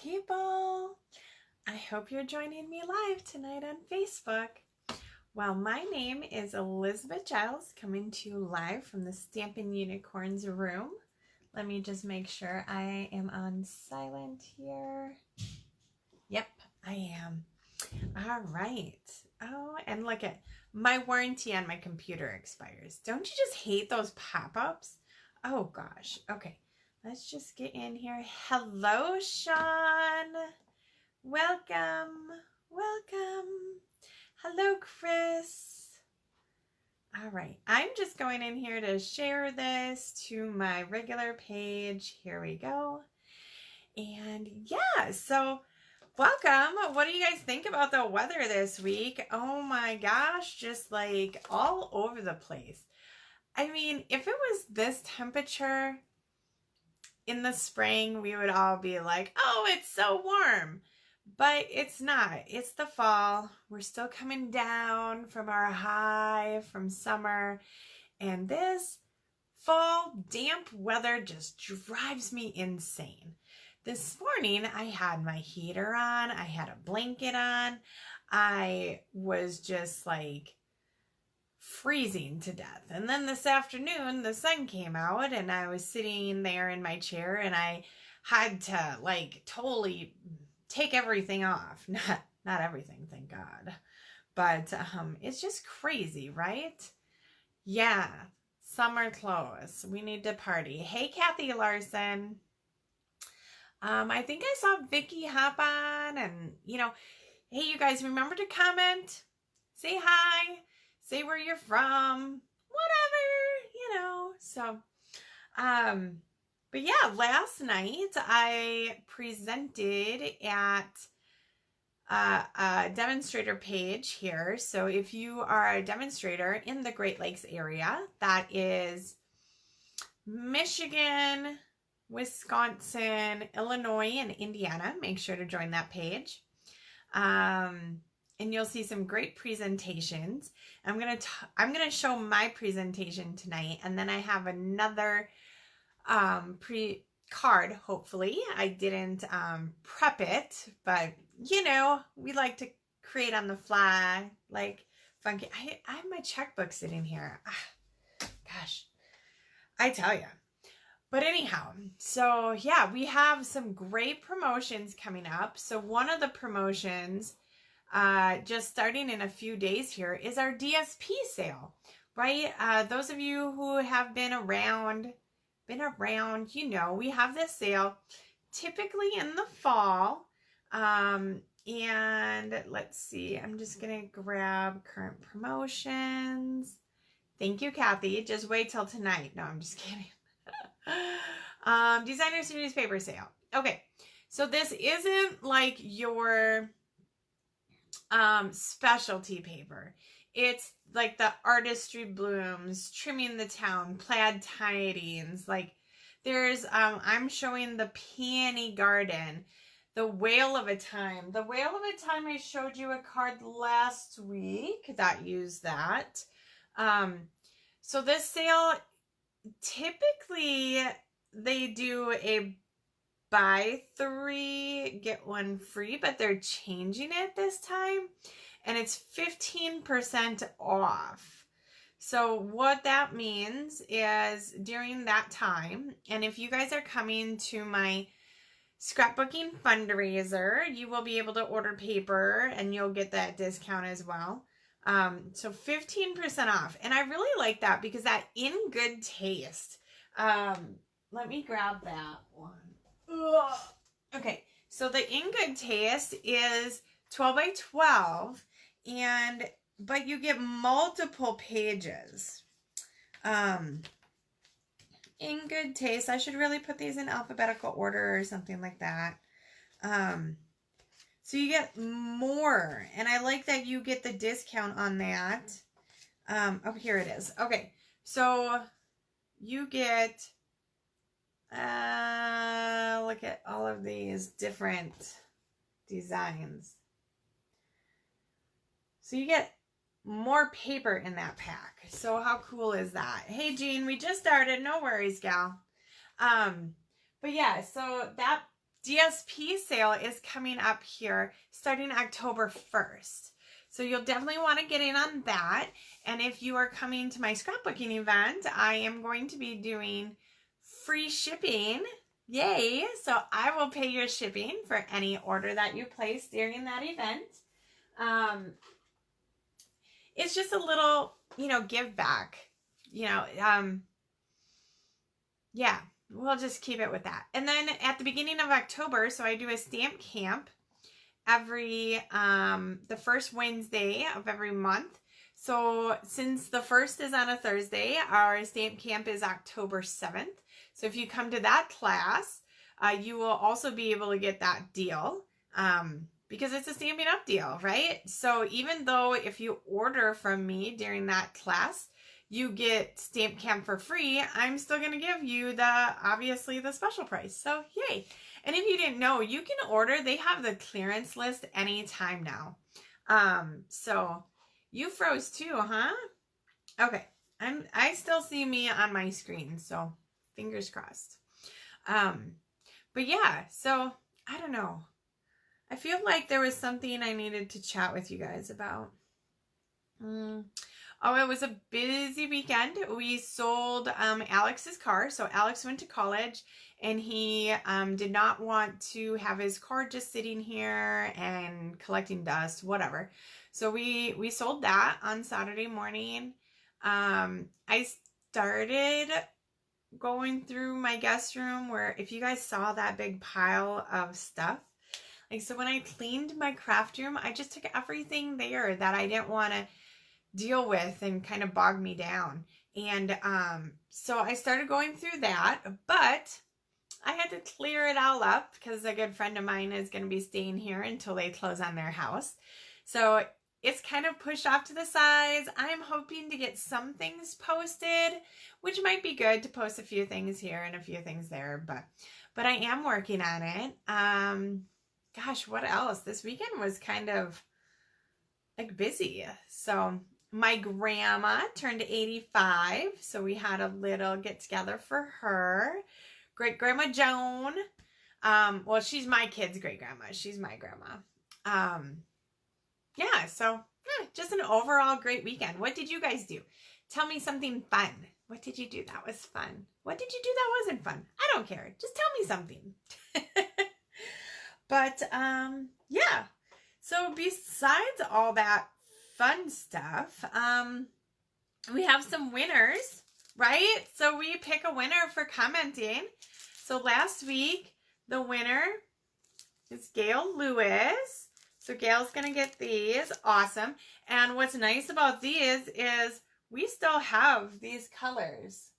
people. I hope you're joining me live tonight on Facebook. Well, my name is Elizabeth Giles, coming to you live from the Stampin' Unicorns room. Let me just make sure I am on silent here. Yep, I am. All right. Oh, and look at my warranty on my computer expires. Don't you just hate those pop-ups? Oh gosh. Okay. Let's just get in here. Hello, Sean. Welcome. Welcome. Hello, Chris. All right. I'm just going in here to share this to my regular page. Here we go. And yeah, so welcome. What do you guys think about the weather this week? Oh my gosh, just like all over the place. I mean, if it was this temperature in the spring, we would all be like, oh, it's so warm. But it's not. It's the fall. We're still coming down from our high from summer. And this fall damp weather just drives me insane. This morning, I had my heater on. I had a blanket on. I was just like freezing to death. And then this afternoon, the sun came out and I was sitting there in my chair and I had to like totally take everything off. Not everything, thank God. But it's just crazy, right? Yeah, summer clothes. We need to party. Hey, Kathy Larson. I think I saw Vicky hop on and, you know, hey, you guys, remember to comment, say hi, say where you're from, whatever, you know. So, but yeah, last night I presented at a demonstrator page here. So if you are a demonstrator in the Great Lakes area, that is Michigan, Wisconsin, Illinois, and Indiana, make sure to join that page. And you'll see some great presentations. I'm gonna show my presentation tonight, and then I have another card. Hopefully, I didn't prep it, but you know, we like to create on the fly, like funky. I have my checkbook sitting here. Gosh, I tell you. But anyhow, so yeah, we have some great promotions coming up. So one of the promotions, just starting in a few days here, is our DSP sale, right? Those of you who have been around, you know, we have this sale typically in the fall. And let's see, I'm just going to grab current promotions. Thank you, Kathy. Just wait till tonight. No, I'm just kidding. Designer Series paper sale. Okay, so this isn't like your specialty paper. It's like the artistry blooms, trimming the town, plaid tidings. Like there's I'm showing the Peony Garden, the Whale of a Time. The Whale of a Time, I showed you a card last week that used that. So this sale, typically they do a buy 3 get 1 free, but they're changing it this time and it's 15% off. So what that means is during that time, and if you guys are coming to my scrapbooking fundraiser, you will be able to order paper and you'll get that discount as well. So 15% off. And I really like that because that In Good Taste. Let me grab that one. Ugh. Okay. So the In Good Taste is 12 by 12 but you get multiple pages. In Good Taste, I should really put these in alphabetical order or something like that. So you get more, and I like that you get the discount on that. Oh, here it is. Okay, so you get, look at all of these different designs. So you get more paper in that pack. So how cool is that? Hey, Jean, we just started. No worries, gal. But yeah, so that DSP sale is coming up here starting October 1st. So you'll definitely want to get in on that. And if you are coming to my scrapbooking event, I am going to be doing free shipping. Yay! So I will pay your shipping for any order that you place during that event. It's just a little, give back. Yeah, we'll just keep it with that. And then at the beginning of October, so I do a stamp camp every, the first Wednesday of every month. So since the 1st is on a Thursday, our stamp camp is October 7th. So if you come to that class, you will also be able to get that deal, because it's a Stampin' Up deal, right? So even though if you order from me during that class, you get Stamp Camp for free, I'm still going to give you obviously the special price. So yay. And if you didn't know, you can order. They have the clearance list anytime now. So you froze too, huh? Okay. I still see me on my screen, so fingers crossed. But yeah, so I don't know. I feel like there was something I needed to chat with you guys about. Oh, it was a busy weekend. We sold Alex's car. So Alex went to college and he did not want to have his car just sitting here and collecting dust, whatever. So we sold that on Saturday morning. I started going through my guest room where, if you guys saw that big pile of stuff, so when I cleaned my craft room, I just took everything there that I didn't want to deal with and kind of bog me down. And so I started going through that, but I had to clear it all up because a good friend of mine is going to be staying here until they close on their house. So it's kind of pushed off to the sides. I'm hoping to get some things posted, which might be good to post a few things here and a few things there, but I am working on it. Gosh, what else? This weekend was kind of like busy. So my grandma turned 85, so we had a little get together for her. Great Grandma Joan. Well, she's my kid's great grandma. She's my grandma. Yeah, so just an overall great weekend. What did you guys do? Tell me something fun. What did you do that was fun? What did you do that wasn't fun? I don't care. Just tell me something. But yeah. So besides all that fun stuff, we have some winners, right? So we pick a winner for commenting. So last week, the winner is Gail Lewis. So Gail's going to get these. Awesome. And what's nice about these is we still have these colors.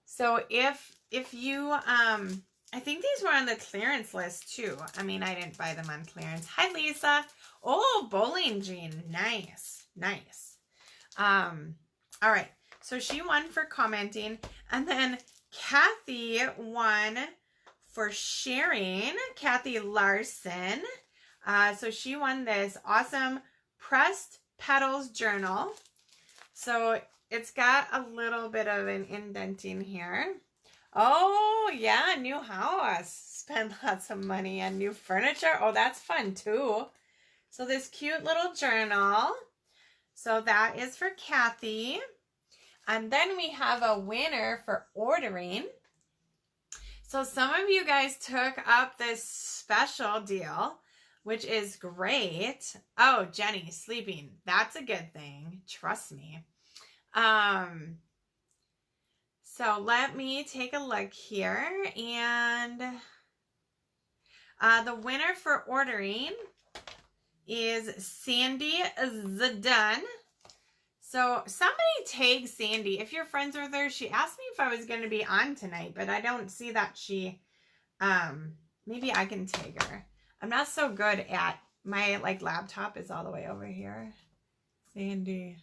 So if you, I think these were on the clearance list too. I mean, I didn't buy them on clearance. Hi, Lisa. Oh, bowling jean. Nice. Nice. All right. So she won for commenting. And then Kathy won for sharing. Kathy Larson. So she won this awesome pressed petals journal. So it's got a little bit of an indenting here. Oh, yeah, new house. Spend lots of money on new furniture. Oh, that's fun, too. So this cute little journal. So that is for Kathy. And then we have a winner for ordering. So some of you guys took up this special deal, which is great. Oh, Jenny, sleeping. That's a good thing. Trust me. So let me take a look here. And the winner for ordering is Sandy Zadun. So somebody tag Sandy. If you're friends with her, she asked me if I was going to be on tonight, but I don't see that she, maybe I can tag her. I'm not so good at, my laptop is all the way over here. Sandy,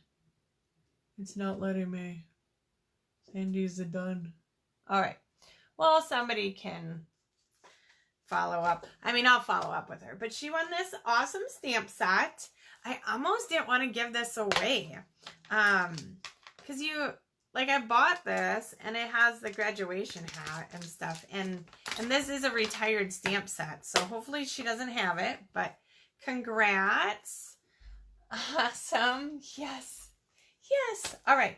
it's not letting me. Sandy's done. All right. Well, somebody can follow up. I mean, I'll follow up with her. But she won this awesome stamp set. I almost didn't want to give this away. Because like I bought this and it has the graduation hat and stuff. And this is a retired stamp set. So hopefully she doesn't have it, but congrats. Awesome. Yes. Yes. All right.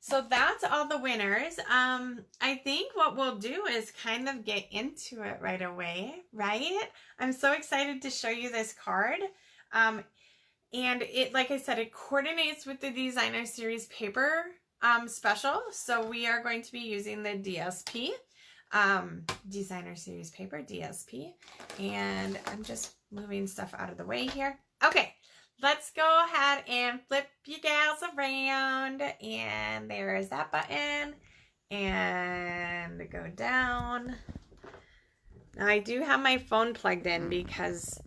So that's all the winners. I think what we'll do is kind of get into it right away, right? I'm so excited to show you this card. And it, like I said, it coordinates with the Designer Series paper special. So we are going to be using the DSP, Designer Series paper, DSP. And I'm just moving stuff out of the way here. Okay. Let's go ahead and flip you gals around, and there's that button, and go down. Now I do have my phone plugged in because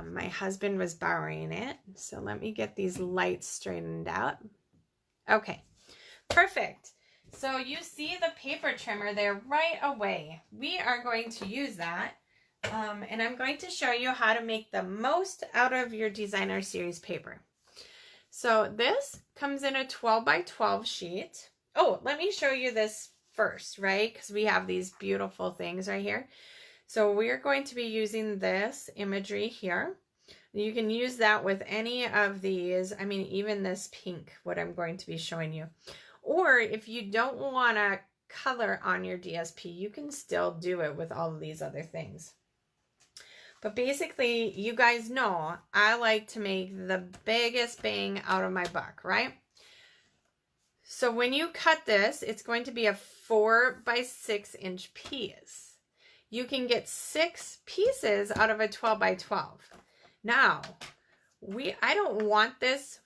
my husband was borrowing it, so let me get these lights straightened out. Okay, perfect. So you see the paper trimmer there right away. We are going to use that. And I'm going to show you how to make the most out of your Designer Series paper. So this comes in a 12 by 12 sheet. Oh, let me show you this first, right? Because we have these beautiful things right here. So we're going to be using this imagery here. You can use that with any of these. I mean, even this pink, what I'm going to be showing you. Or if you don't want to color on your DSP, you can still do it with all of these other things. But basically, you guys know I like to make the biggest bang out of my buck, right? So when you cut this, it's going to be a 4 by 6 inch piece. You can get 6 pieces out of a 12 by 12. Now, I don't want this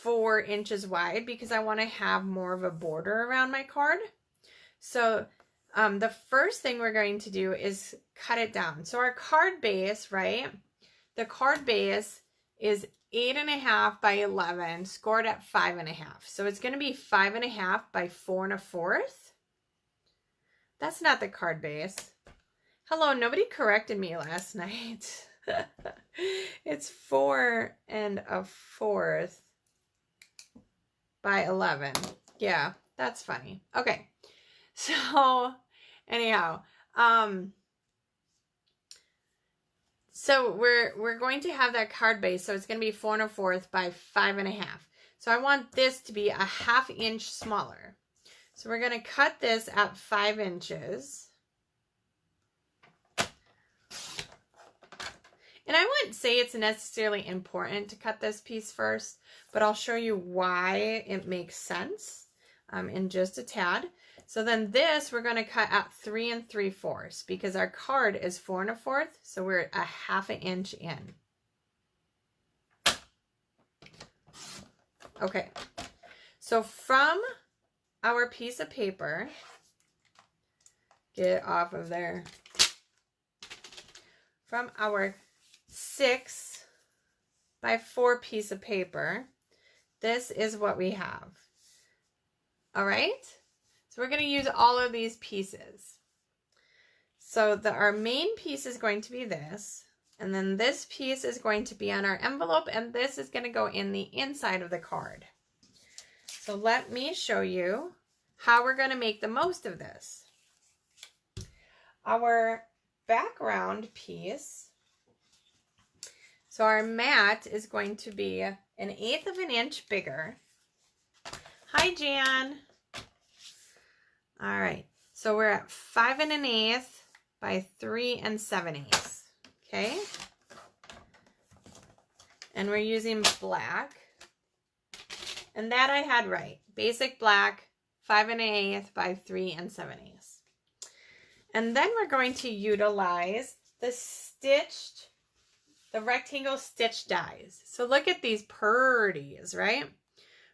4 inches wide because I want to have more of a border around my card. So the first thing we're going to do is cut it down. So our card base, right? The card base is 8.5 by 11, scored at 5.5. So it's going to be 5.5 by 4 1/4. That's not the card base. Hello, nobody corrected me last night. It's 4 1/4 by 11. Yeah, that's funny. Okay. So anyhow, so we're going to have that card base. So it's going to be 4 1/4 by 5.5. So I want this to be a 1/2 inch smaller. So we're going to cut this at 5 inches. And I wouldn't say it's necessarily important to cut this piece first, but I'll show you why it makes sense in just a tad. So then this, we're going to cut at 3 3/4 because our card is 4 1/4. So we're a 1/2 inch in. Okay. So from our piece of paper, get it off of there. From our 6 by 4 piece of paper, this is what we have. All right. So we're going to use all of these pieces. So our main piece is going to be this, and then this piece is going to be on our envelope, and this is going to go in the inside of the card. So let me show you how we're going to make the most of this. Our background piece, so our mat is going to be 1/8 of an inch bigger. Hi, Jan. All right, so we're at 5 1/8 by 3 7/8. Okay, and we're using black, and that I had right. Basic black, 5 1/8 by 3 7/8. And then we're going to utilize the rectangle stitch dies. So look at these purties, right?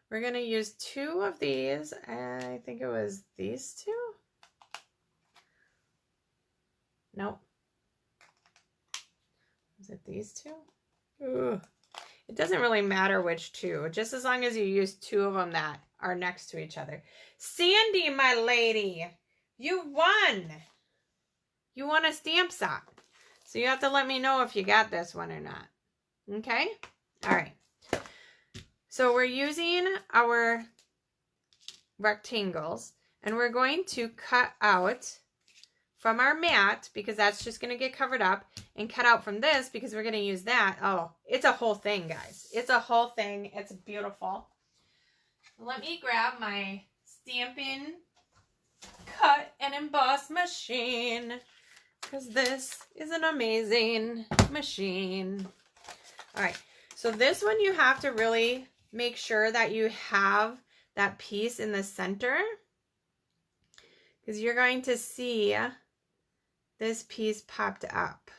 We're going to use 2 of these. I think it was these 2. Nope. Is it these 2? Ugh. It doesn't really matter which 2, just as long as you use 2 of them that are next to each other. Sandy, my lady, you won. You won a stamp set. So you have to let me know if you got this one or not. Okay? All right. So we're using our rectangles, and we're going to cut out from our mat, because that's just going to get covered up, and cut out from this because we're going to use that. Oh, it's a whole thing, guys. It's a whole thing. It's beautiful. Let me grab my Stampin' Cut and Emboss machine, because this is an amazing machine. All right, so this one you have to really make sure that you have that piece in the center, because you're going to see this piece popped up.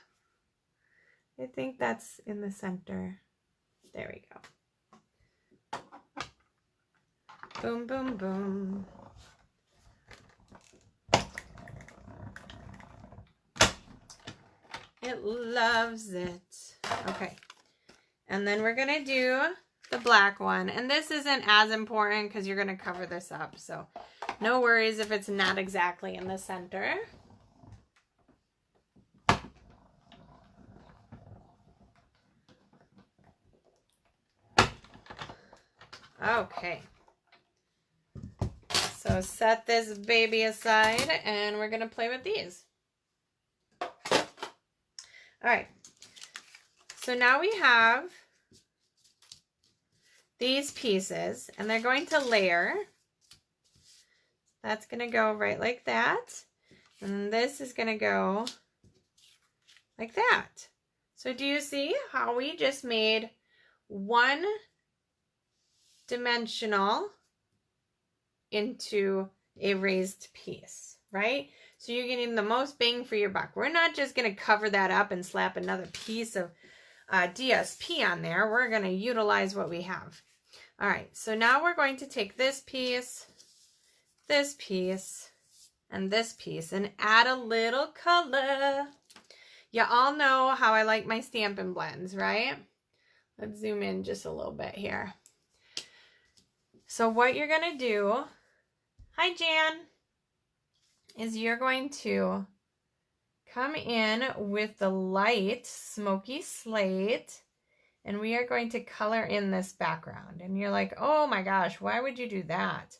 I think that's in the center. There we go. Boom, boom, boom. It loves it. Okay. And then we're going to do the black one. And this isn't as important because you're going to cover this up. So no worries if it's not exactly in the center. Okay. So set this baby aside and we're going to play with these. All right. So now we have these pieces and they're going to layer. That's going to go right like that. And this is going to go like that. So do you see how we just made one dimensional into a raised piece, right? So you're getting the most bang for your buck. We're not just going to cover that up and slap another piece of DSP on there. We're going to utilize what we have. All right, so now we're going to take this piece, and this piece and add a little color. You all know how I like my Stampin' Blends, right? Let's zoom in just a little bit here. So what you're going to do, hi Jan, is you're going to come in with the light Smoky Slate, and we are going to color in this background. And you're like, oh my gosh, why would you do that?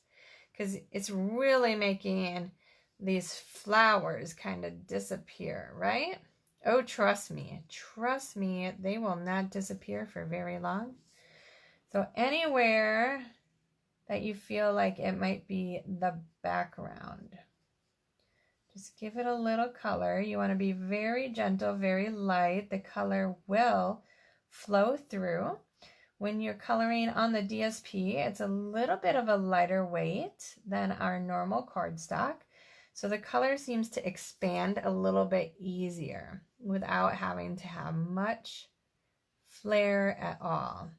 Because it's really making these flowers kind of disappear, right? Oh, trust me, they will not disappear for very long. So anywhere that you feel like it might be the background, just give it a little color. You want to be very gentle, very light. The color will flow through. When you're coloring on the DSP, it's a little bit of a lighter weight than our normal cardstock. So the color seems to expand a little bit easier without having to have much flair at all.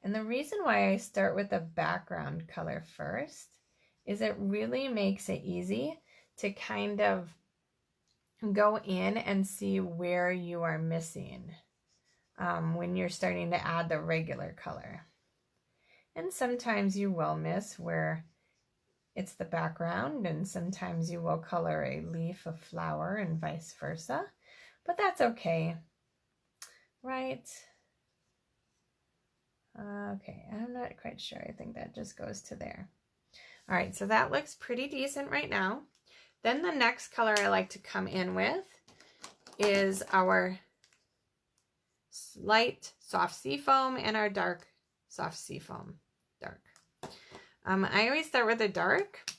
And the reason why I start with the background color first is it really makes it easy to kind of go in and see where you are missing when you're starting to add the regular color. And sometimes you will miss where it's the background, and sometimes you will color a leaf, a flower, and vice versa. But that's okay, right? Okay, I'm not quite sure. I think that just goes to there. All right, so that looks pretty decent right now. Then the next color I like to come in with is our light Soft Seafoam and our dark Soft Seafoam. Dark. I always start with the dark,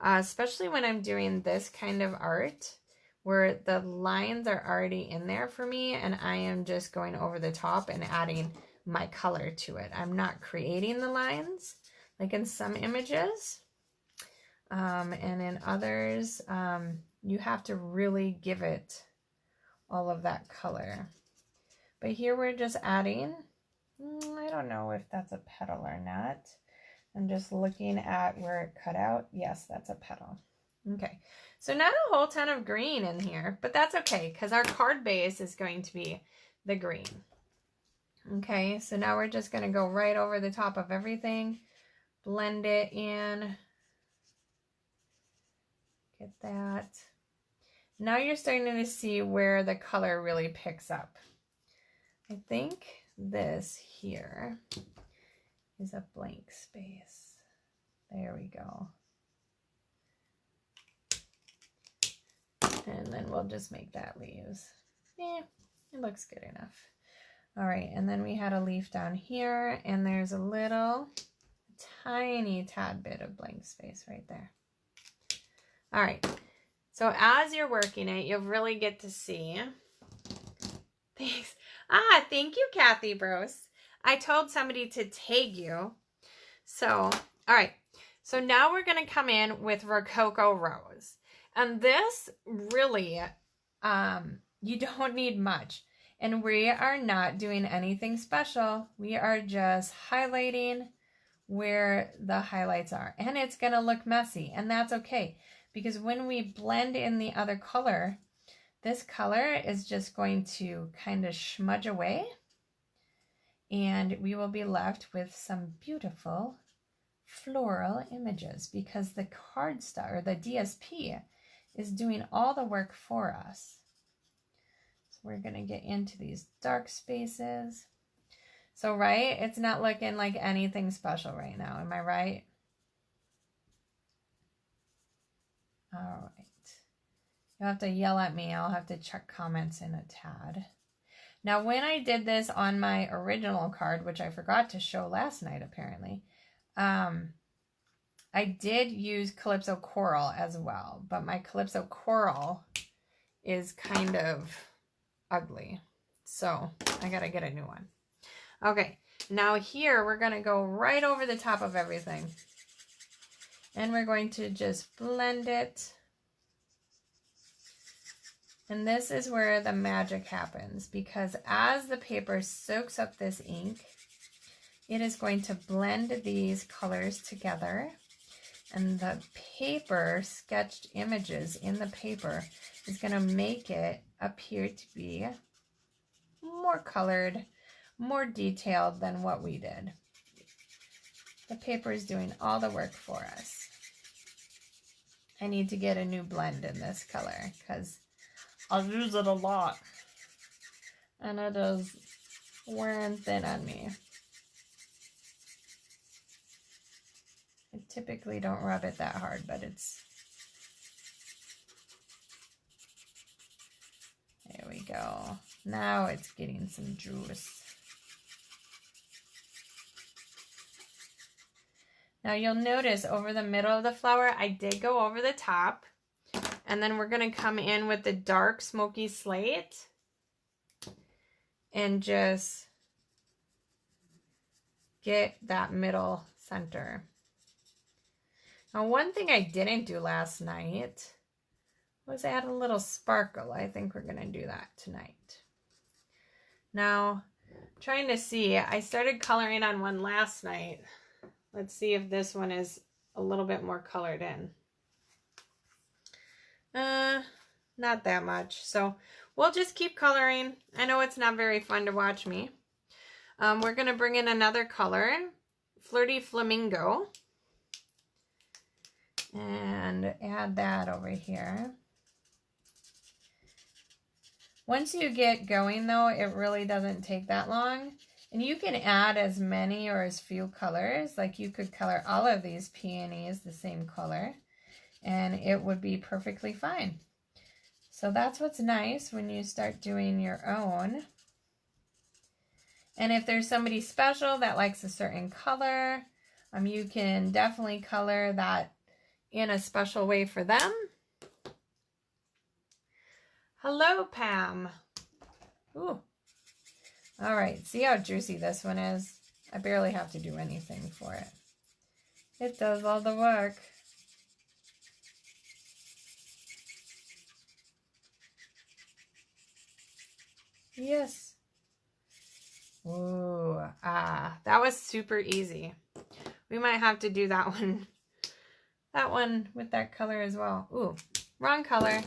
especially when I'm doing this kind of art where the lines are already in there for me and I am just going over the top and adding my color to it. I'm not creating the lines like in some images, and in others you have to really give it all of that color. But here we're just adding, I don't know if that's a petal or not. I'm just looking at where it cut out. Yes, that's a petal. Okay, so not a whole ton of green in here, but that's okay because our card base is going to be the green. Okay, so now we're just going to go right over the top of everything, blend it in. Get that. Now you're starting to see where the color really picks up. I think this here is a blank space. There we go. And then we'll just make that leaves. Yeah, it looks good enough. All right, and then we had a leaf down here, and there's a little tiny tad bit of blank space right there. All right, so as you're working it, you'll really get to see. Thanks. Thank you, Kathy Bros. I told somebody to tag you. So, all right. So now we're going to come in with Rococo Rose. And this really, you don't need much. And we are not doing anything special. We are just highlighting where the highlights are. And it's going to look messy. And that's okay. Because when we blend in the other color, this color is just going to kind of smudge away. And we will be left with some beautiful floral images because the cardstock or the DSP is doing all the work for us. So we're going to get into these dark spaces. So, right, it's not looking like anything special right now. Am I right? All right. You'll have to yell at me. I'll have to check comments in a tad. Now, when I did this on my original card, which I forgot to show last night, apparently, I did use Calypso Coral as well, but my Calypso Coral is kind of ugly. So I got to get a new one. Okay, now here we're going to go right over the top of everything. And we're going to just blend it. And this is where the magic happens, because as the paper soaks up this ink, it is going to blend these colors together. And the paper, sketched images in the paper, is going to make it appear to be more colored, more detailed than what we did. The paper is doing all the work for us. I need to get a new blend in this color because I'll use it a lot. And it is wearing thin on me. I typically don't rub it that hard, but it's... There we go. Now it's getting some juice. Now you'll notice over the middle of the flower, I did go over the top. And then we're going to come in with the dark Smoky Slate. And just get that middle center. Now, one thing I didn't do last night was add a little sparkle. I think we're going to do that tonight. Now, trying to see, I started coloring on one last night. Let's see if this one is a little bit more colored in. Not that much. So we'll just keep coloring. I know it's not very fun to watch me. We're going to bring in another color, Flirty Flamingo. And add that over here. Once you get going though, it really doesn't take that long. And you can add as many or as few colors. Like you could color all of these peonies the same color and it would be perfectly fine. So that's what's nice when you start doing your own. And if there's somebody special that likes a certain color, you can definitely color that in a special way for them. Hello, Pam. Ooh. All right, see how juicy this one is? I barely have to do anything for it. It does all the work. Yes. Ooh, that was super easy. We might have to do that one. That one with that color as well. Ooh, wrong color.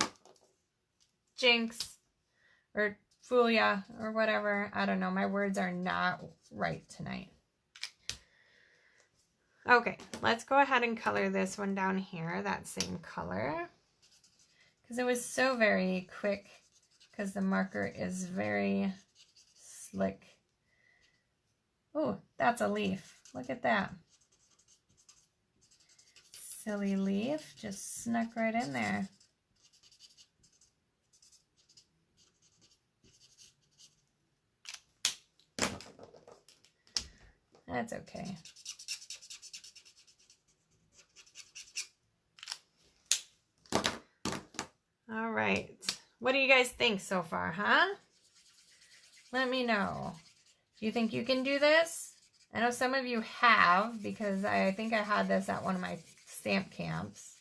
Jinx. Or fool ya. Or whatever. I don't know. My words are not right tonight. Okay, let's go ahead and color this one down here. That same color. Because it was so very quick. Because the marker is very slick. Ooh, that's a leaf. Look at that. silly leaf just snuck right in there. That's okay. All right. What do you guys think so far, huh? Let me know. Do you think you can do this? I know some of you have, because I think I had this at one of my stamp camps.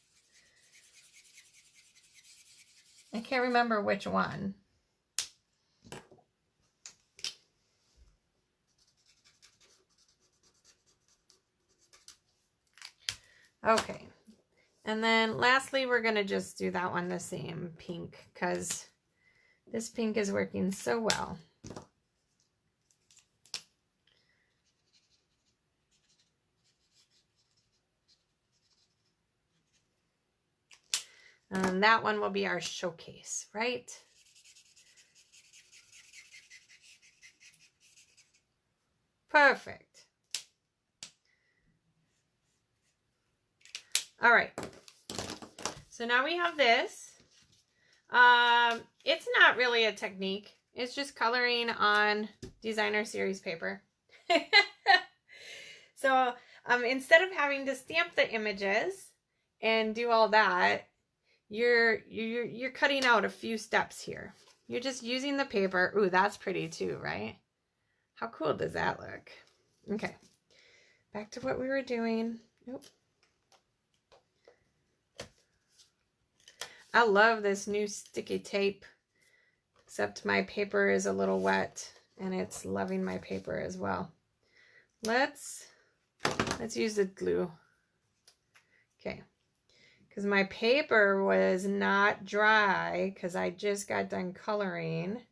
I can't remember which one. Okay. And then lastly, we're going to just do that one the same pink, because this pink is working so well. And that one will be our showcase, right? Perfect. All right. So now we have this. It's not really a technique. It's just coloring on designer series paper. So instead of having to stamp the images and do all that, you're cutting out a few steps here. You're just using the paper. Ooh, that's pretty too, right? How cool does that look? Okay, back to what we were doing. Nope. I love this new sticky tape, except my paper is a little wet and it's loving my paper as well. Let's use the glue. Okay. Because my paper was not dry because I just got done coloring.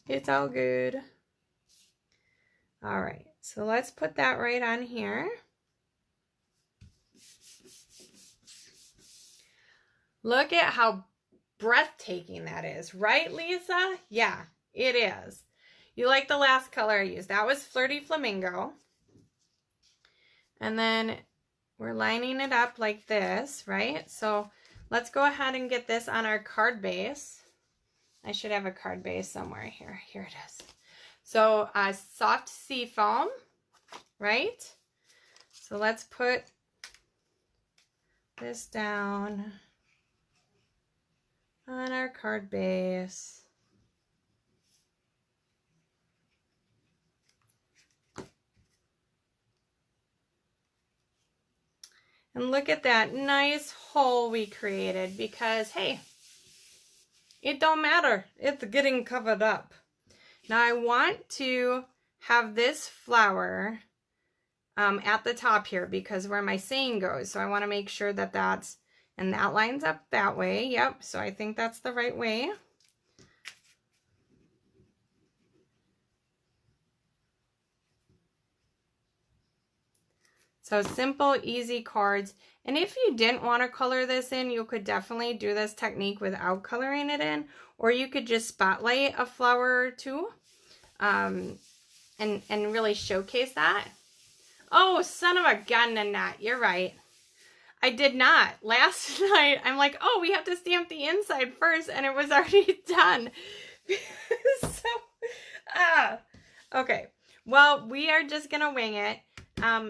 It's all good. All right, so let's put that right on here. Look at how breathtaking that is, right, Lisa? Yeah, it is. You like the last color I used. That was Flirty Flamingo. And then we're lining it up like this, right? So let's go ahead and get this on our card base. I should have a card base somewhere here. Here it is. So Soft Seafoam, right? So let's put this down on our card base. And look at that nice hole we created because, hey, it don't matter. It's getting covered up. Now I want to have this flower at the top here because where my saying goes. So I want to make sure that that's, and that lines up that way. Yep, so I think that's the right way. So simple, easy cards. And if you didn't want to color this in, you could definitely do this technique without coloring it in, or you could just spotlight a flower or two and really showcase that. Oh, son of a gun, Nanette, you're right. I did not. Last night, I'm like, oh, we have to stamp the inside first, and it was already done. Okay. Well, we are just going to wing it.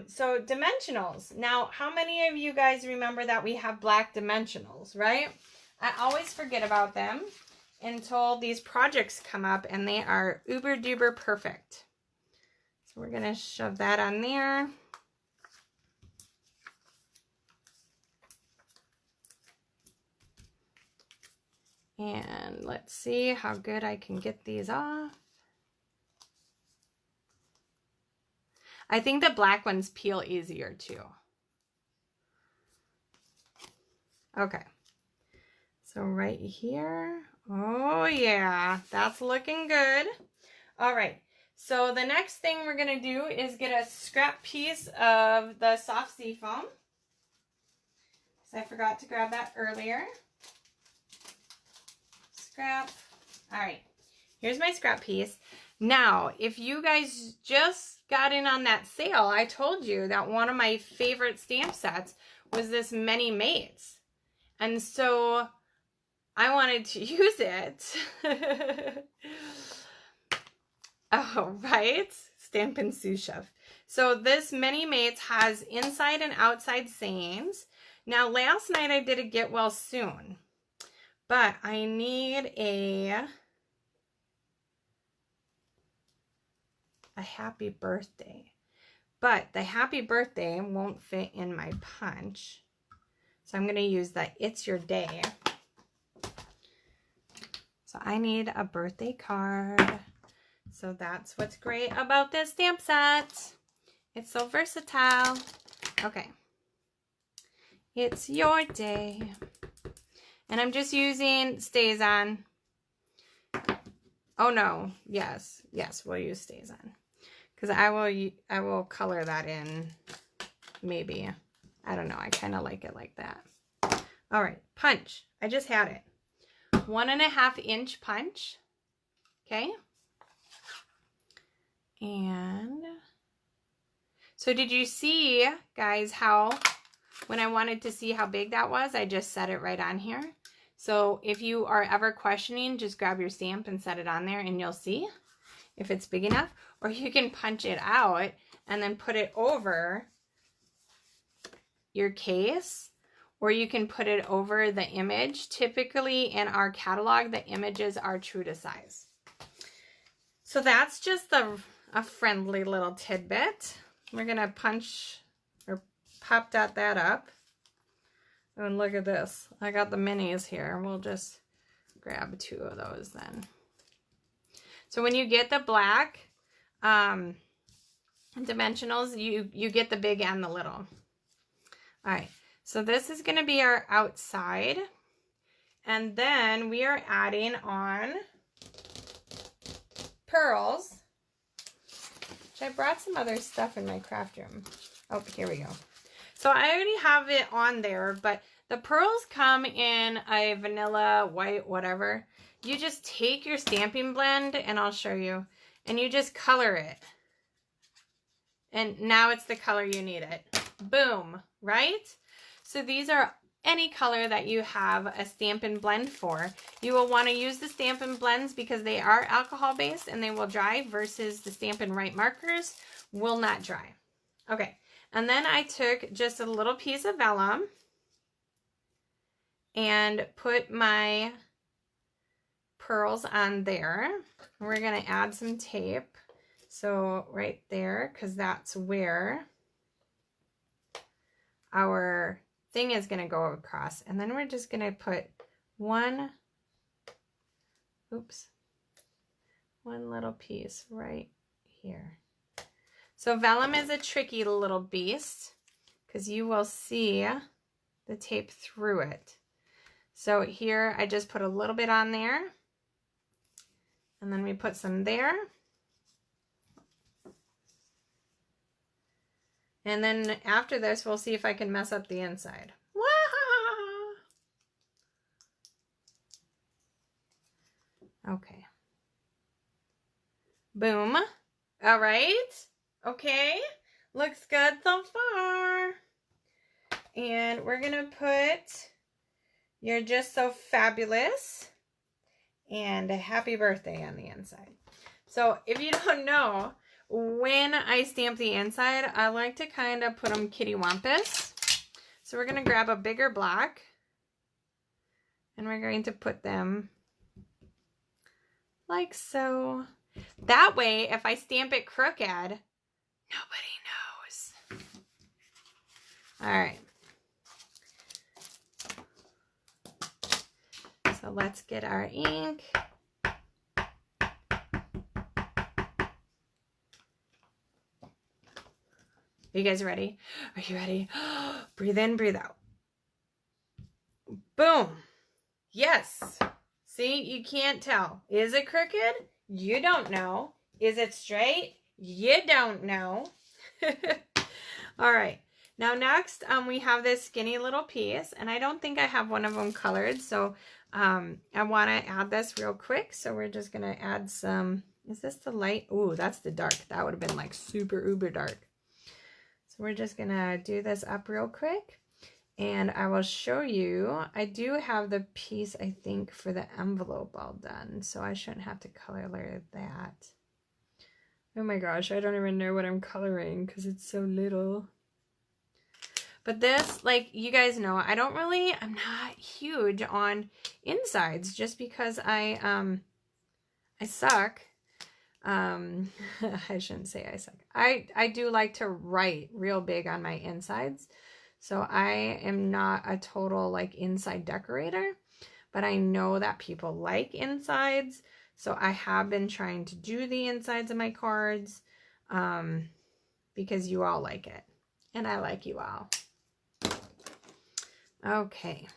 So dimensionals. Now, how many of you guys remember that we have black dimensionals, right? I always forget about them until these projects come up and they are uber duper perfect. So we're going to shove that on there. And let's see how good I can get these off. I think the black ones peel easier too. Okay. So right here. Oh yeah, that's looking good. All right. So the next thing we're going to do is get a scrap piece of the Soft Seafoam. So I forgot to grab that earlier. Scrap. All right. Here's my scrap piece. Now, if you guys just got in on that sale, I told you that one of my favorite stamp sets was this Many Mates. And so I wanted to use it. Oh, right? Stampin' Sous Chef. So this Many Mates has inside and outside sayings. Now, last night I did a get well soon, but I need a happy birthday. But the happy birthday won't fit in my punch. So I'm going to use the It's Your Day. So I need a birthday card. So that's what's great about this stamp set. It's so versatile. Okay. It's your day. And I'm just using Stays On. Oh no. Yes. Yes, we'll use Stays On. Because I will color that in maybe. I don't know. I kind of like it like that. All right. Punch. I just had it. 1.5 inch punch. Okay. And so did you see, guys, how when I wanted to see how big that was, I just set it right on here. So if you are ever questioning, just grab your stamp and set it on there and you'll see if it's big enough. Or you can punch it out and then put it over your case, or you can put it over the image. Typically in our catalog, the images are true to size. So that's just a friendly little tidbit. We're gonna punch or pop that up. And look at this. I got the minis here. We'll just grab 2 of those then. So when you get the black dimensionals, you get the big and the little. All right, so this is going to be our outside. And then we are adding on pearls. Which I brought some other stuff in my craft room. Oh, here we go. So I already have it on there, but the pearls come in a vanilla, white, whatever. You just take your Stampin' Blend, and I'll show you, and you just color it. And now it's the color you need it. Boom, right? So these are any color that you have a Stampin' Blend for. You will want to use the Stampin' Blends because they are alcohol-based and they will dry, versus the Stampin' Write markers will not dry. Okay, and then I took just a little piece of vellum and put my pearls on there. We're going to add some tape. So right there, because that's where our thing is going to go across. And then we're just going to put one little piece right here. So vellum is a tricky little beast because you will see the tape through it. So here I just put a little bit on there, and then we put some there. And then after this, we'll see if I can mess up the inside. Okay. Boom. All right. Okay. Looks good so far. And we're going to put You're Just So Fabulous and a happy birthday on the inside. So if you don't know, when I stamp the inside, I like to kind of put them kittywampus. So we're going to grab a bigger block and we're going to put them like so. That way, if I stamp it crooked, nobody knows. All right. So let's get our ink. Are you guys ready? Are you ready? Breathe in, breathe out. Boom. Yes. See, you can't tell. Is it crooked? You don't know. Is it straight? You don't know. All right. Now next, we have this skinny little piece, and I don't think I have one of them colored, so I want to add this real quick. So we're just going to add some Is this the light? Ooh, that's the dark. That would have been like super uber dark. So we're just gonna do this up real quick and I will show you. I do have the piece, I think, for the envelope all done, so I shouldn't have to color layer that. Oh my gosh, I don't even know what I'm coloring because it's so little. But this, like you guys know, I'm not huge on insides just because I suck. I shouldn't say I suck. I do like to write real big on my insides. So I am not a total like inside decorator, but I know that people like insides. So I have been trying to do the insides of my cards because you all like it and I like you all. Okay.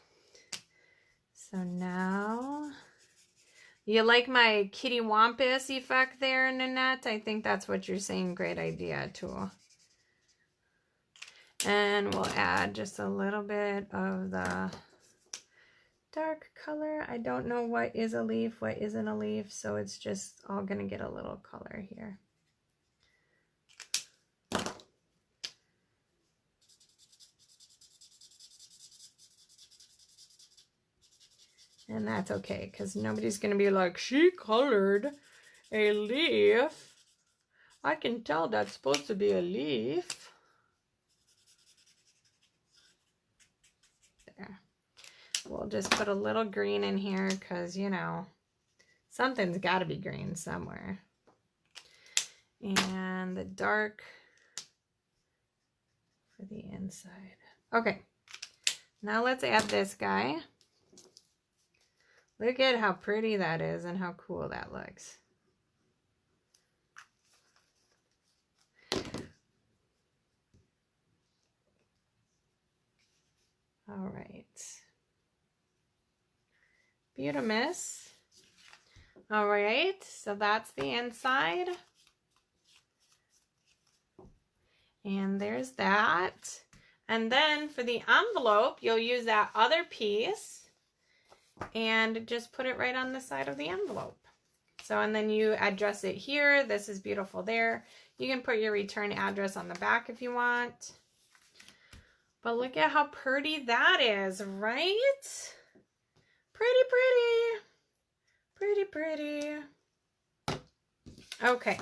So now, you like my kitty wampus effect there, Nanette? I think that's what you're saying. Great idea, too. And we'll add just a little bit of the dark color. I don't know what is a leaf, what isn't a leaf, so it's just all going to get a little color here. And that's okay, because nobody's going to be like, she colored a leaf. I can tell that's supposed to be a leaf. There. We'll just put a little green in here, because, you know, something's got to be green somewhere. And the dark for the inside. Okay, now let's add this guy. Look at how pretty that is and how cool that looks. All right. Beautimus. All right, so that's the inside. And there's that. And then for the envelope, you'll use that other piece and just put it right on the side of the envelope. So, and then you address it here. This is beautiful there. You can put your return address on the back if you want. But look at how pretty that is, right? Pretty, pretty. Pretty, pretty. Okay.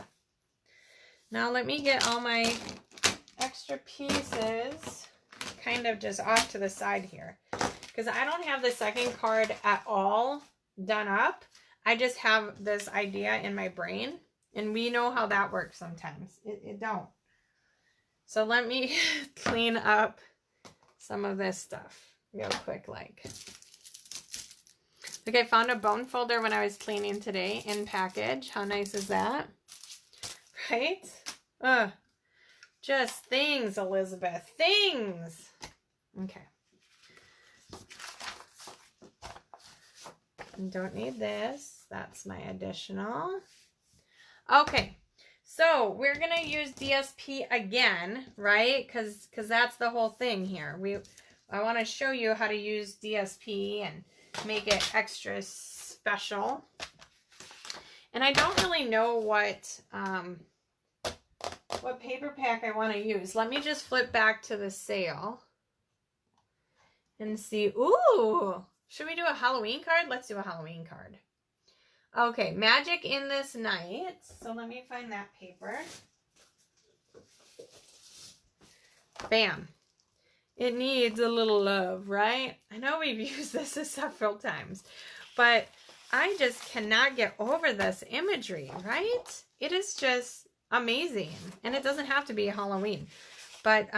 Now let me get all my extra pieces kind of just off to the side here. Because I don't have the second card at all done up. I just have this idea in my brain. And we know how that works sometimes. It don't. So let me clean up some of this stuff real quick. Like, I found a bone folder when I was cleaning today in package. How nice is that? Right? Just things, Elizabeth. Things. Okay. Don't need this. That's my additional. Okay, so we're gonna use DSP again, right? Because that's the whole thing here. I want to show you how to use DSP and make it extra special. And I don't really know what paper pack I want to use. Let me just flip back to the sale and see. Ooh! Should we do a Halloween card? Let's do a Halloween card. Okay, Magic in This Night. So let me find that paper. Bam. It needs a little love, right? I know we've used this several times, but I just cannot get over this imagery, right? It is just amazing. And it doesn't have to be Halloween. But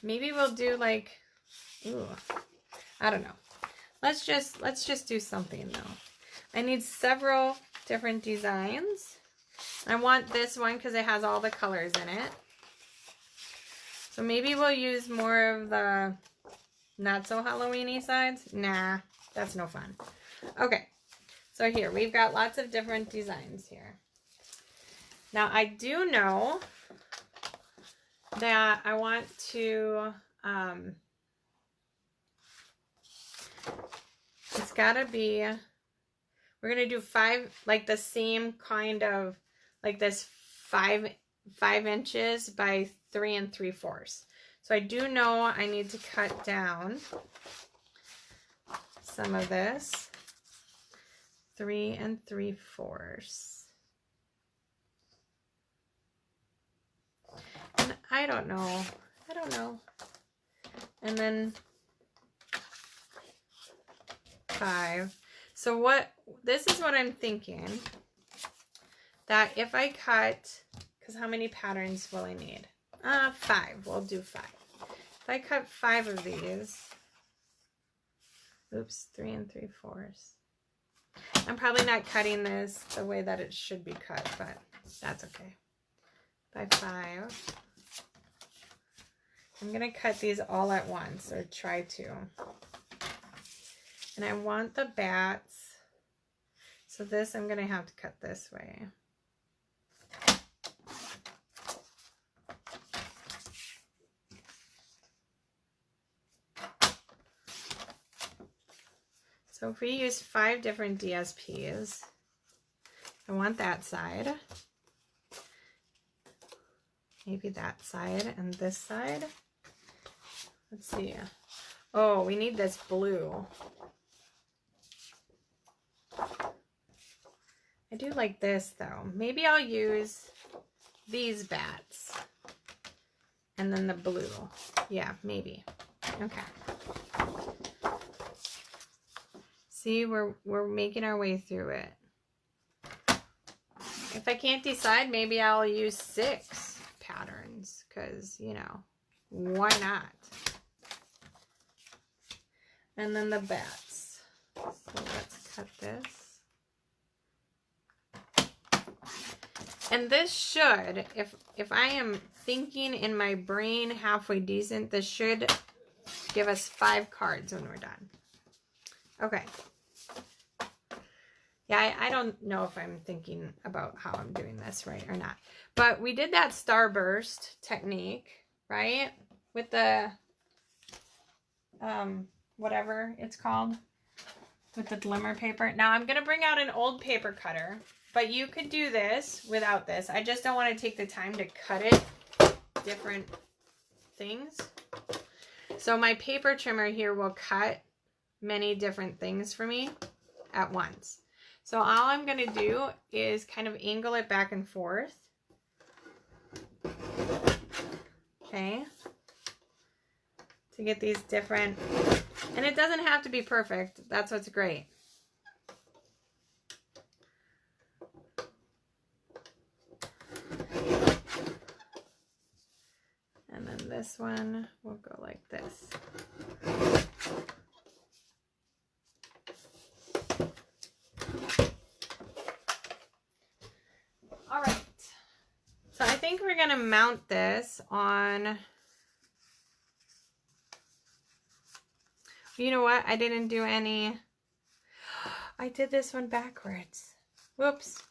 maybe we'll do like, ooh, I don't know. Let's just do something though. I need several different designs. I want this one because it has all the colors in it. So maybe we'll use more of the not so Halloween-y sides. Nah, that's no fun. Okay, so here we've got lots of different designs here. Now I do know that I want to it's gotta be, We're going to do 5, like the same kind of, like this 5 inches by 3 3/4. So I do know I need to cut down some of this 3 3/4. And I don't know. And then 5. So this is what I'm thinking. That if I cut, because how many patterns will I need? 5. We'll do 5. If I cut 5 of these, oops, 3 3/4. I'm probably not cutting this the way that it should be cut, but that's okay. By 5. I'm going to cut these all at once, or try to. And I want the bats, so this I'm going to have to cut this way. So if we use 5 different DSPs, I want that side, maybe that side and this side. Let's see. Oh, we need this blue. I do like this though. Maybe I'll use these bats and then the blue. Yeah, maybe. Okay. See, we're making our way through it. If I can't decide, maybe I'll use 6 patterns, because, you know, why not? And then the bats. So let's cut this. And this should, if I am thinking in my brain halfway decent, this should give us 5 cards when we're done. Okay. Yeah, I don't know if I'm thinking about how I'm doing this right or not. But we did that starburst technique, right? With the, whatever it's called, with the glimmer paper. Now I'm going to bring out an old paper cutter, but you could do this without this. I just don't want to take the time to cut it different things. So my paper trimmer here will cut many different things for me at once. So all I'm going to do is kind of angle it back and forth. Okay. To get these different, and it doesn't have to be perfect. That's what's great. And then this one will go like this. All right. So I think we're going to mount this on, you know what? I didn't do any, I did this one backwards. Whoops.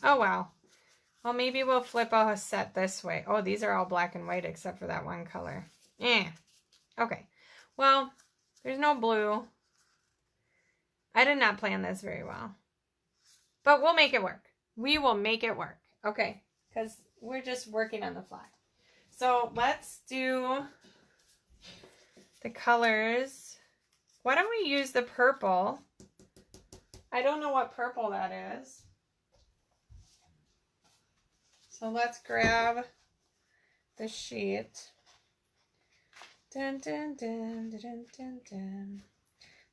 Oh, wow. Well, maybe we'll flip a set this way. Oh, these are all black and white except for that one color. Okay. Well, there's no blue. I did not plan this very well. But we'll make it work. We will make it work. Okay. Because we're just working on the fly. So let's do the colors. Why don't we use the purple? I don't know what purple that is. So let's grab the sheet. Dun, dun, dun, dun, dun, dun, dun.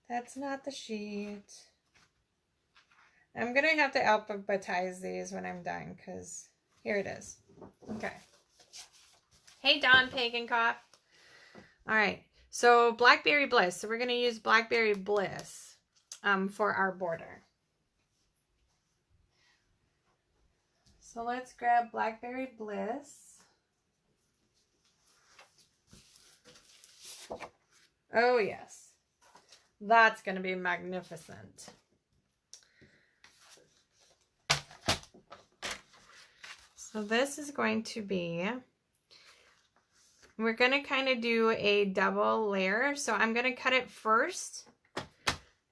That's not the sheet. I'm going to have to alphabetize these when I'm done, because here it is. Okay. Hey, Don Pagan Cough. All right. So Blackberry Bliss. So we're going to use Blackberry Bliss for our border. So let's grab Blackberry Bliss. Oh, yes. That's going to be magnificent. So this is going to be, we're going to kind of do a double layer. So I'm going to cut it first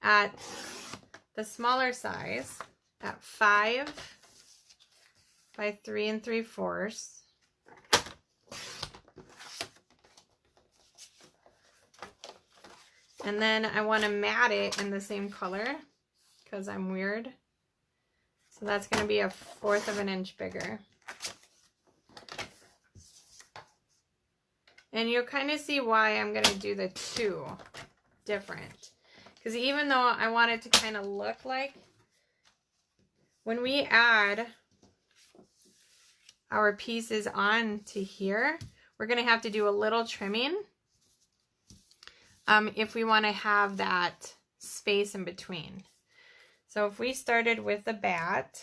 at the smaller size at 5 by 3 3/4. And then I want to mat it in the same color because I'm weird. So that's going to be 1/4 of an inch bigger. And you'll kind of see why I'm going to do the 2 different. Because even though I want it to kind of look like, when we add our pieces on to here, we're going to have to do a little trimming if we want to have that space in between. So if we started with the bat,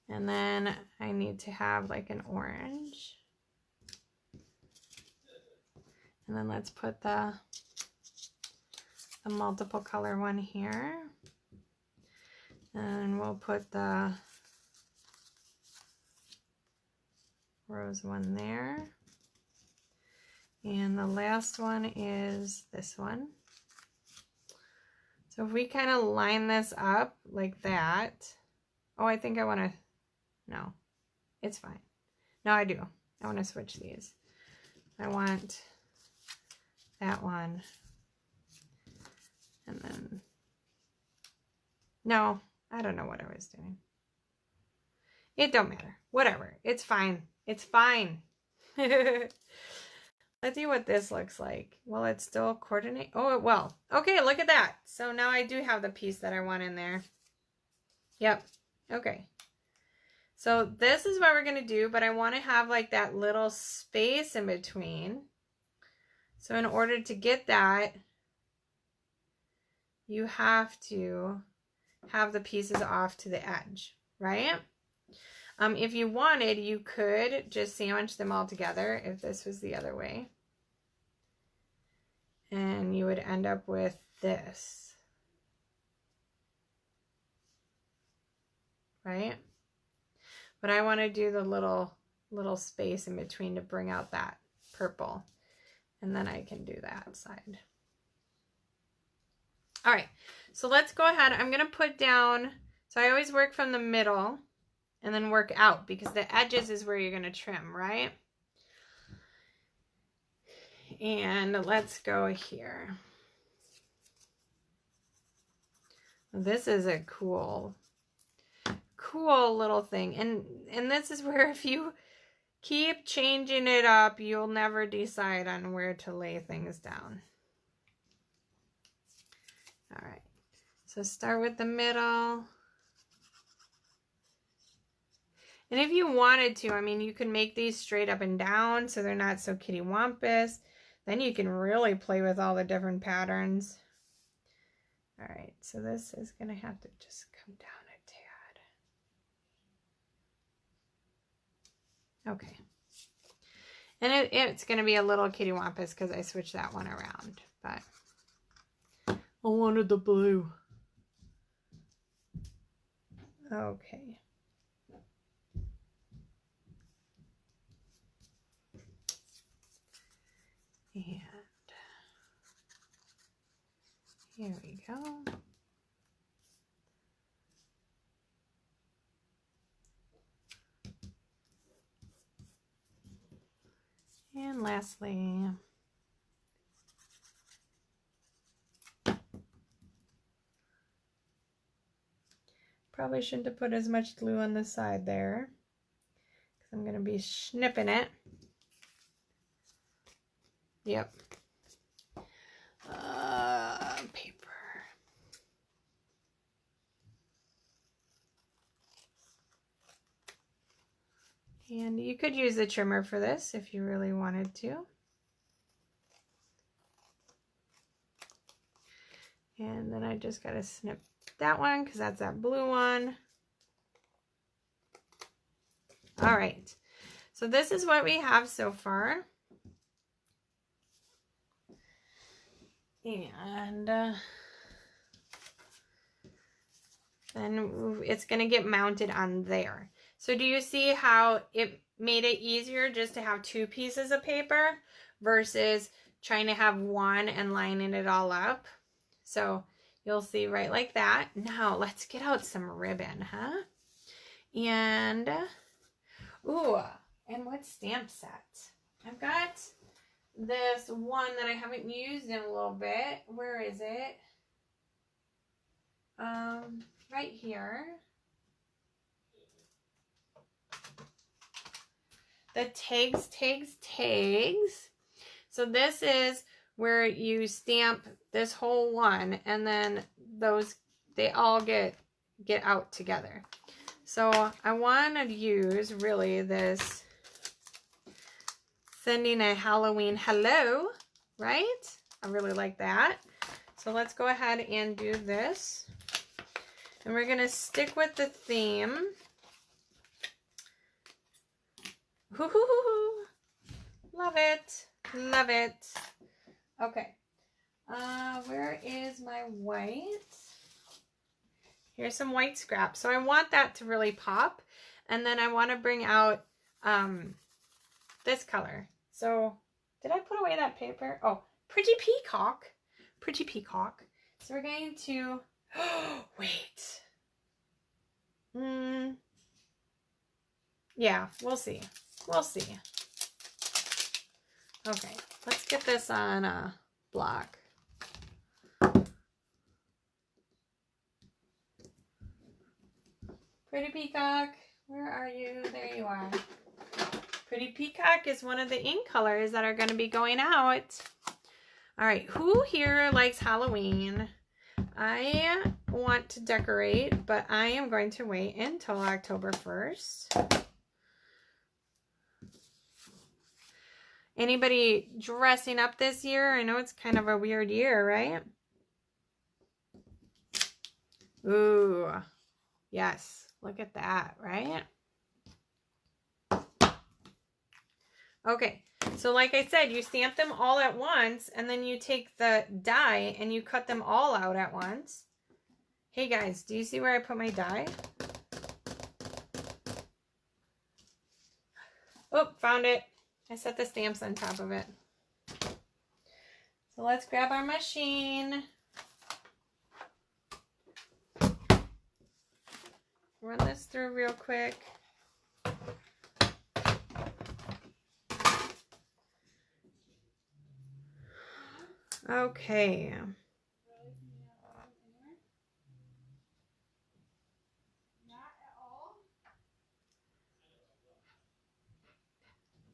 and then I need to have like an orange. And then let's put the multiple color one here. And we'll put the rose one there. And the last one is this one. So if we kind of line this up like that. Oh, I think I want to, no, it's fine. No, I do. I want to switch these. I want that one. And then, no, I don't know what I was doing. It don't matter. Whatever. It's fine. It's fine. Let's see what this looks like. Will it still coordinate? Oh, it will. Okay, look at that. So now I do have the piece that I want in there. Yep. Okay. So this is what we're going to do, but I want to have like that little space in between. So in order to get that, you have to have the pieces off to the edge, right? If you wanted, you could just sandwich them all together if this was the other way. And you would end up with this. Right? But I want to do the little space in between to bring out that purple. And then I can do that side. All right, so let's go ahead. I'm going to put down, so I always work from the middle and then work out because the edges is where you're going to trim, right? And let's go here. This is a cool little thing. And this is where if you keep changing it up, you'll never decide on where to lay things down. All right, so start with the middle. And if you wanted to, I mean, you can make these straight up and down so they're not so kitty-wampus. Then you can really play with all the different patterns. All right, so this is going to have to just come down a tad. Okay. And it's going to be a little kitty-wampus because I switched that one around. But I wanted the blue. Okay. And here we go. And lastly, probably shouldn't have put as much glue on the side there because I'm going to be snipping it. Yep. Paper. And you could use a trimmer for this if you really wanted to. And then I just got to snip that one because that's that blue one. All right. So this is what we have so far. And then it's going to get mounted on there. So do you see how it made it easier just to have 2 pieces of paper versus trying to have one and lining it all up? So you'll see right like that. Now let's get out some ribbon, huh? And, ooh, and what stamp set? I've got this one that I haven't used in a little bit. Where is it? Right here. The tags. So this is where you stamp this whole one, and then those, they all get out together. So I want to use really this sending a Halloween hello, right? I really like that. So let's go ahead and do this. And we're going to stick with the theme. Woo-hoo-hoo-hoo. Love it. Love it. Okay. Where is my white? Here's some white scrap. So I want that to really pop. And then I want to bring out this color. So did I put away that paper? Oh, Pretty Peacock. Pretty Peacock. So we're going to, wait. Yeah, we'll see. We'll see. Okay, let's get this on a block. Pretty Peacock, where are you? There you are. Pretty Peacock is one of the ink colors that are going to be going out. All right, who here likes Halloween? I want to decorate, but I am going to wait until October 1st. Anybody dressing up this year? I know it's kind of a weird year, right? Ooh, yes. Look at that, right? Okay, so like I said, you stamp them all at once, and then you take the die and you cut them all out at once. Hey guys, do you see where I put my die? Oh, found it. I set the stamps on top of it. So let's grab our machine. Run this through real quick. Okay.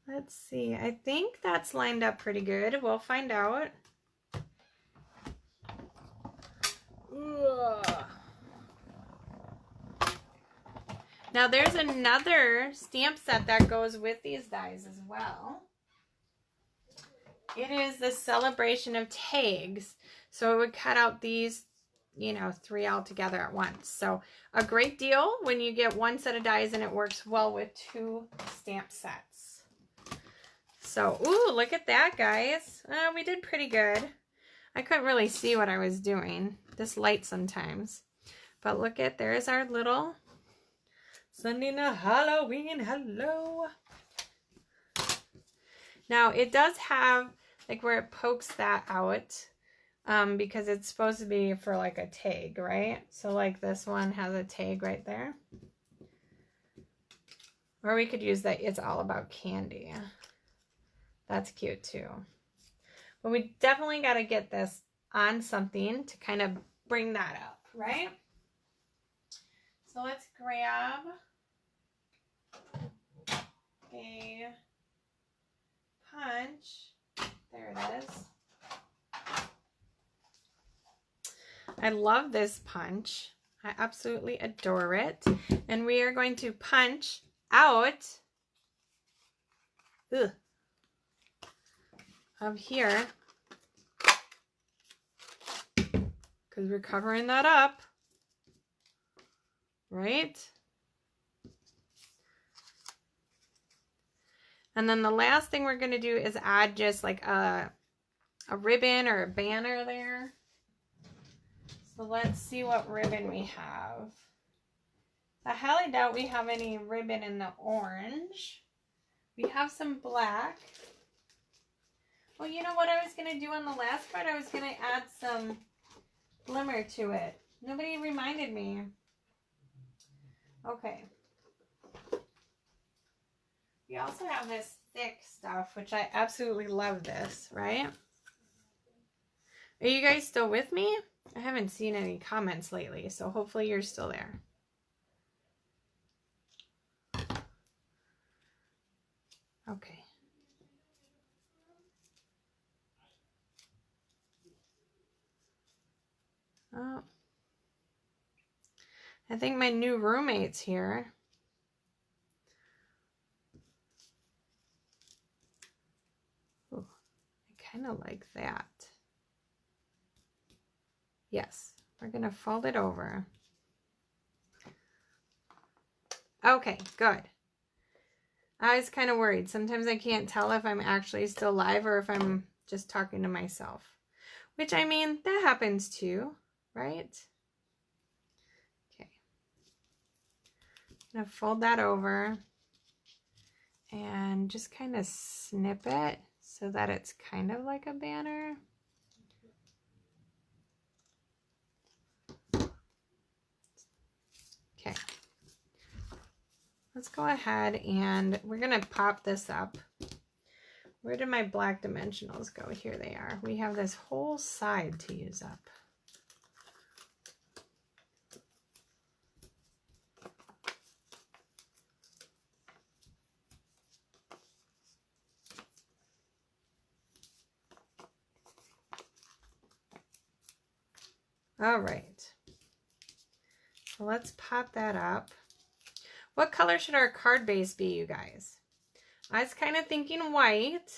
Let's see. I think that's lined up pretty good. We'll find out. Ugh. Now there's another stamp set that goes with these dies as well. It is the Celebration of Tags. So it would cut out these, you know, 3 all together at once. So a great deal when you get one set of dies, and it works well with 2 stamp sets. So, ooh, look at that, guys. We did pretty good. I couldn't really see what I was doing. This light sometimes. But look at, there's our little sending a Halloween hello. Now, it does have, like, where it pokes that out, because it's supposed to be for, like, a tag, right? So, like, this one has a tag right there. Or we could use that It's All About Candy. That's cute, too. But we definitely got to get this on something to kind of bring that up, right? So, let's grab a punch. There it is. I love this punch. I absolutely adore it. And we are going to punch out of here, because we're covering that up, right? And then the last thing we're going to do is add just like a ribbon or a banner there. So let's see what ribbon we have. I highly doubt we have any ribbon in the orange. We have some black. Well, you know what I was going to do on the last part? I was going to add some glimmer to it. Nobody reminded me. Okay. We also have this thick stuff, which I absolutely love this, right? Are you guys still with me? I haven't seen any comments lately, so hopefully you're still there. Okay. Oh. I think my new roommate's here. Ooh, I kind of like that. Yes, we're going to fold it over. Okay, good. I was kind of worried. Sometimes I can't tell if I'm actually still live or if I'm just talking to myself. Which, I mean, that happens too, right? Okay. I'm going to fold that over and just kind of snip it so that it's kind of like a banner. Okay. Let's go ahead and we're going to pop this up. Where did my black dimensionals go? Here they are. We have this whole side to use up. All right. So let's pop that up. What color should our card base be, you guys? I was kind of thinking white.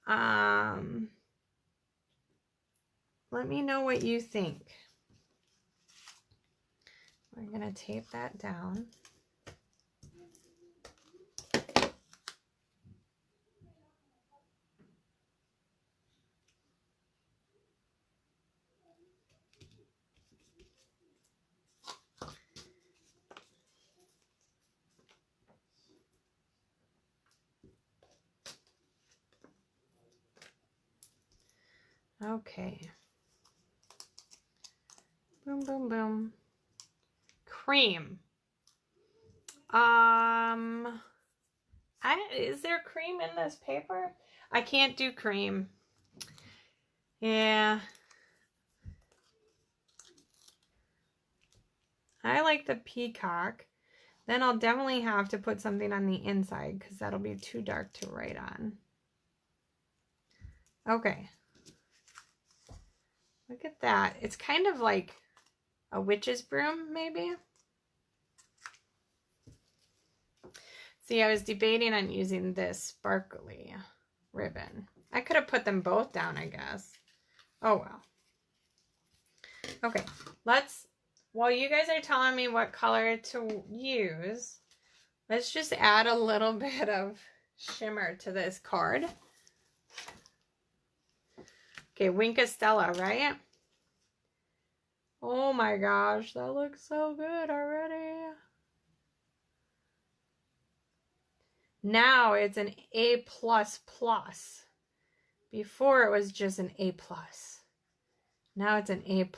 Let me know what you think. We're going to tape that down. Okay. Boom, boom, boom. Cream. Is there cream in this paper? I can't do cream. Yeah. I like the peacock. Then I'll definitely have to put something on the inside because that'll be too dark to write on. Okay. Look at that. It's kind of like a witch's broom, maybe. See, I was debating on using this sparkly ribbon. I could have put them both down, I guess. Oh, well. Okay, while you guys are telling me what color to use, let's just add a little bit of shimmer to this card. Okay, Winkastella, right? Oh my gosh, that looks so good already. Now it's an A++. Before it was just an A+. Now it's an A++++++.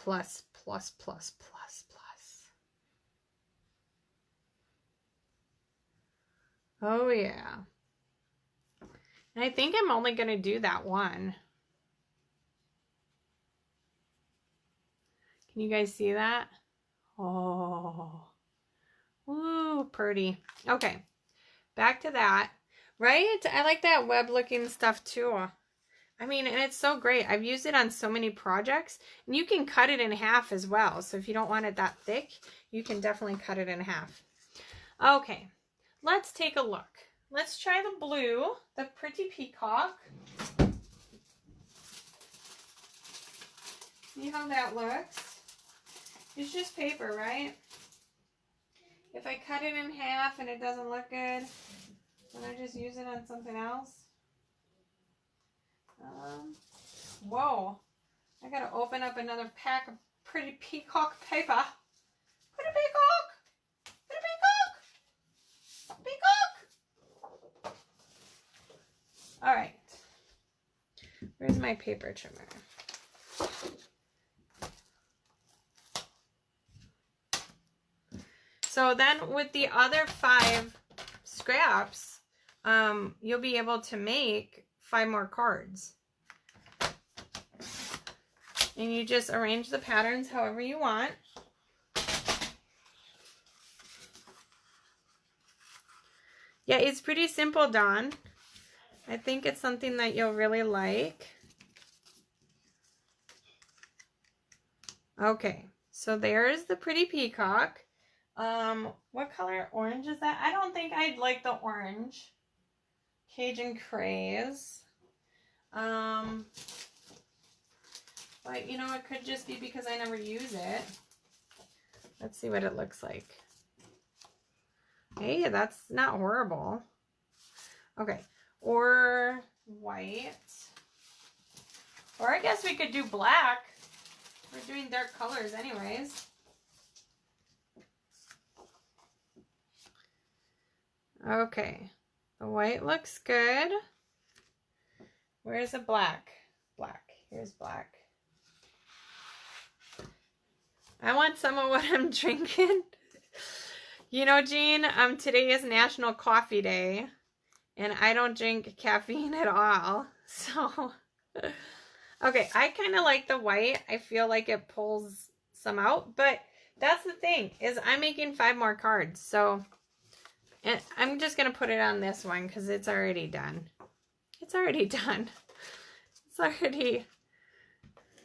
Oh yeah. And I think I'm only going to do that one. Can you guys see that? Oh. Ooh, pretty. Okay. Back to that. Right? I like that web looking stuff too. I mean, and it's so great. I've used it on so many projects. And you can cut it in half as well. So if you don't want it that thick, you can definitely cut it in half. Okay. Let's take a look. Let's try the blue, the pretty peacock. See how that looks? It's just paper, right? If I cut it in half and it doesn't look good, then I just use it on something else. Whoa. I gotta open up another pack of pretty peacock paper. Pretty peacock! Pretty peacock! Peacock! Alright. Where's my paper trimmer? So then with the other 5 scraps, you'll be able to make 5 more cards. And you just arrange the patterns however you want. Yeah, it's pretty simple, Dawn. I think it's something that you'll really like. Okay, so there's the pretty peacock. What color orange is that? I don't think I'd like the orange. Cajun Craze. But, you know, it could just be because I never use it. Let's see what it looks like. Hey, that's not horrible. Okay, or white. Or I guess we could do black. We're doing dark colors anyways. Okay, the white looks good. Where's the black? Black. Here's black. I want some of what I'm drinking. You know, Jean, today is National Coffee Day, and I don't drink caffeine at all. So, okay, I kind of like the white. I feel like it pulls some out, but that's the thing, is I'm making 5 more cards. So, and I'm just going to put it on this one because it's already done. It's already done. It's already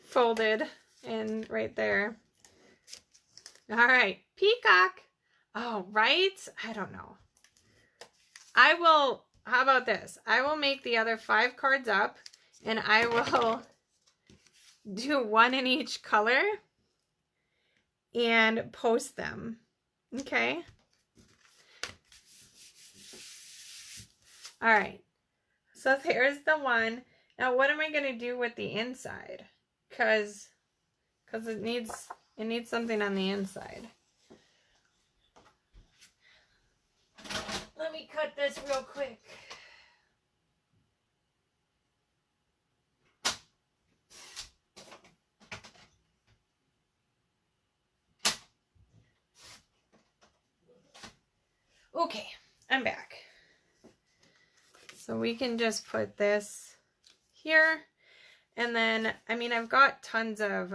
folded and right there. All right, peacock. Oh, right? I don't know. I will, how about this? I will make the other 5 cards up, and I will do 1 in each color and post them. Okay? All right. So there's the one. Now, what am I going to do with the inside? Because it needs something on the inside. Let me cut this real quick. Okay, I'm back. So we can just put this here. And then, I mean, I've got tons of,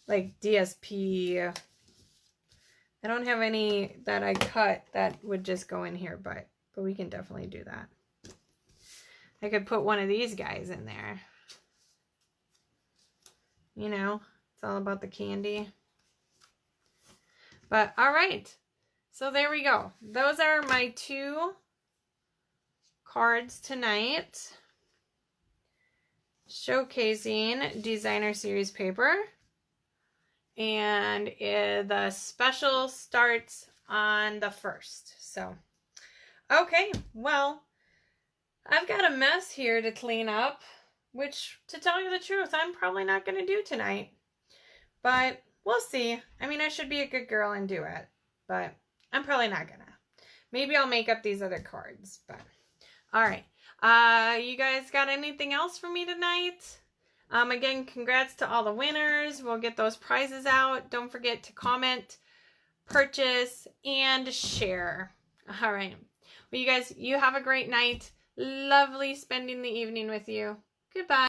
like DSP. I don't have any that I cut that would just go in here, but we can definitely do that. I could put one of these guys in there. You know, it's all about the candy. But, all right. So there we go. Those are my 2 cards tonight. Showcasing designer series paper. And the special starts on the 1st. So, okay, well, I've got a mess here to clean up, which, to tell you the truth, I'm probably not going to do tonight. But we'll see. I mean, I should be a good girl and do it, but I'm probably not going to. Maybe I'll make up these other cards, but all right. You guys got anything else for me tonight? Again, congrats to all the winners. We'll get those prizes out. Don't forget to comment, purchase, and share. All right. Well, you guys, you have a great night. Lovely spending the evening with you. Goodbye.